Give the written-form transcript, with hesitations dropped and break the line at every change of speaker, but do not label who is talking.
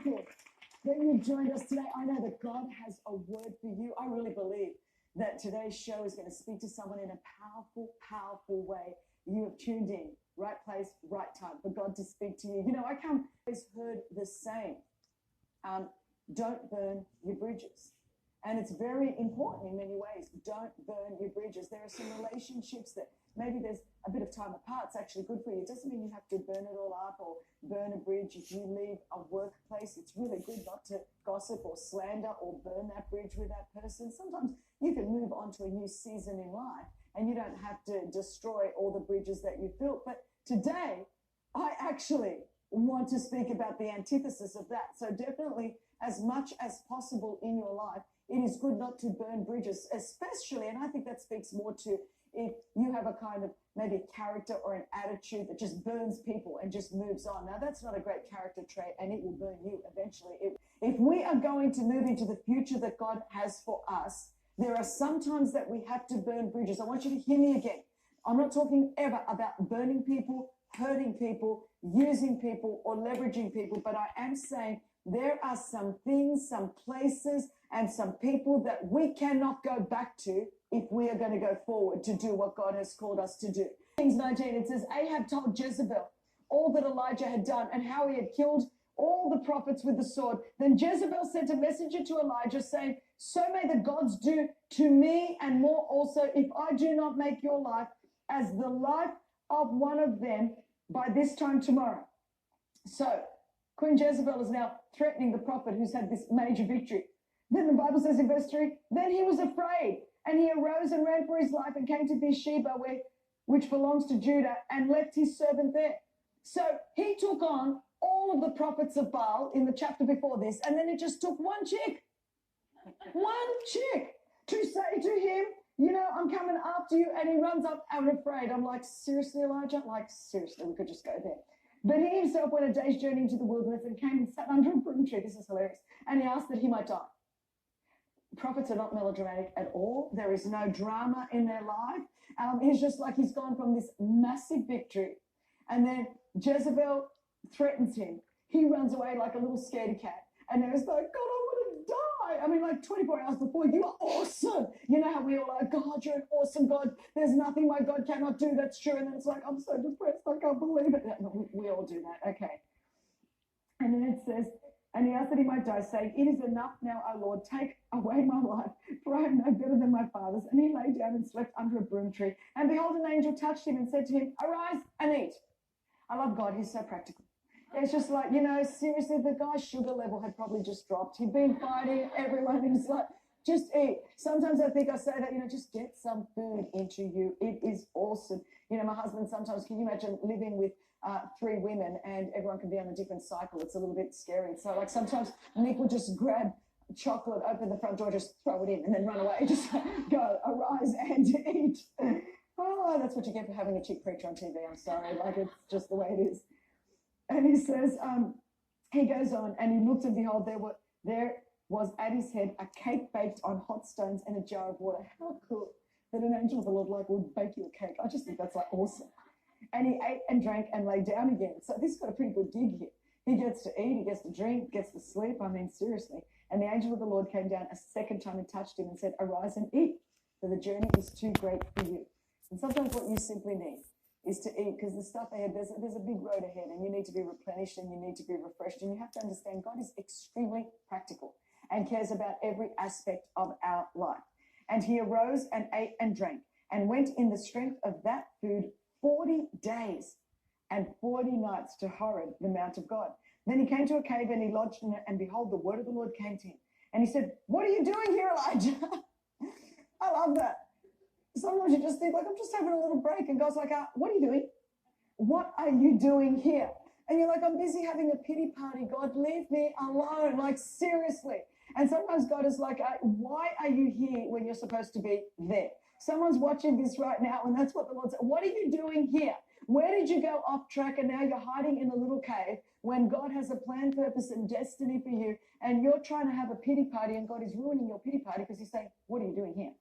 thankful that you've joined us today. I know that God has a word for you. I really believe that today's show is going to speak to someone in a powerful, powerful way. You have tuned in, right place, right time, for God to speak to you. You know, I always heard the saying, don't burn your bridges. And it's very important in many ways. Don't burn your bridges. There are some relationships that maybe there's a bit of time apart. It's actually good for you. It doesn't mean you have to burn it all up or burn a bridge. If you leave a workplace, it's really good not to gossip or slander or burn that bridge with that person. Sometimes you can move on to a new season in life and you don't have to destroy all the bridges that you've built. But today, I actually want to speak about the antithesis of that. So definitely, as much as possible in your life, it is good not to burn bridges, especially, and I think that speaks more to if you have a kind of maybe character or an attitude that just burns people and just moves on. Now, that's not a great character trait, and it will burn you eventually. If we are going to move into the future that God has for us, there are some times that we have to burn bridges. I want you to hear me again. I'm not talking ever about burning people, hurting people, using people, or leveraging people, but I am saying there are some things, some places, and some people that we cannot go back to if we are going to go forward to do what God has called us to do. Kings 19, it says, Ahab told Jezebel all that Elijah had done and how he had killed all the prophets with the sword. Then Jezebel sent a messenger to Elijah saying, so may the gods do to me and more also if I do not make your life as the life of one of them by this time tomorrow. So Queen Jezebel is now threatening the prophet who's had this major victory. Then the Bible says in verse 3, then he was afraid, and he arose and ran for his life and came to Beersheba, which belongs to Judah, and left his servant there. So he took on all of the prophets of Baal in the chapter before this, and then it just took one chick to say to him, you know, I'm coming after you, and he runs up and afraid. I'm like, seriously, Elijah? Like, seriously, we could just go there. But he himself went a day's journey into the wilderness and came and sat under a broom tree. This is hilarious. And he asked that he might die. Prophets are not melodramatic at all. There is no drama in their life. He's just like he's gone from this massive victory. And then Jezebel threatens him. He runs away like a little scaredy cat. And there's like, God, I want to die. I mean, like 24 hours before, you are awesome. You know how we all are, God, you're an awesome God. There's nothing my God cannot do. That's true. And then it's like, I'm so depressed. I can't believe it. We all do that. Okay. And then it says, and he asked that he might die, saying, it is enough now, O Lord, take away my life, for I am no better than my fathers. And he lay down and slept under a broom tree. And behold, an angel touched him and said to him, arise and eat. I love God. He's so practical. It's just like, you know, seriously, the guy's sugar level had probably just dropped. He'd been fighting everyone. He was like, just eat. Sometimes I think I say that, you know, just get some food into you. It is awesome. You know, my husband sometimes, can you imagine living with 3 women and everyone can be on a different cycle? It's a little bit scary. So like sometimes Nick will just grab chocolate, open the front door, just throw it in and then run away. Just go, arise and eat. Oh, that's what you get for having a chick preacher on TV. I'm sorry. Like it's just the way it is. And he says, he goes on and he looked and behold, there was at his head a cake baked on hot stones and a jar of water. How cool that an angel of the Lord like would bake you a cake. I just think that's like awesome. And he ate and drank and lay down again. So this got a pretty good gig here. He gets to eat, he gets to drink, gets to sleep. I mean, seriously. And the angel of the Lord came down a second time and touched him and said, arise and eat, for the journey is too great for you. And sometimes what you simply need is to eat, because the stuff ahead, there's a big road ahead, and you need to be replenished and you need to be refreshed. And you have to understand God is extremely practical and cares about every aspect of our life. And he arose and ate and drank and went in the strength of that food 40 days and 40 nights to Horeb, the mount of God. Then he came to a cave and he lodged in it, and behold, the word of the Lord came to him. And he said, what are you doing here, Elijah? I love that. Sometimes you just think, like, I'm just having a little break. And God's like, what are you doing? What are you doing here? And you're like, I'm busy having a pity party. God, leave me alone. Like, seriously. And sometimes God is like, why are you here when you're supposed to be there? Someone's watching this right now, and that's what the Lord said. What are you doing here? Where did you go off track, and now you're hiding in a little cave when God has a plan, purpose, and destiny for you, and you're trying to have a pity party, and God is ruining your pity party because he's saying, what are you doing here?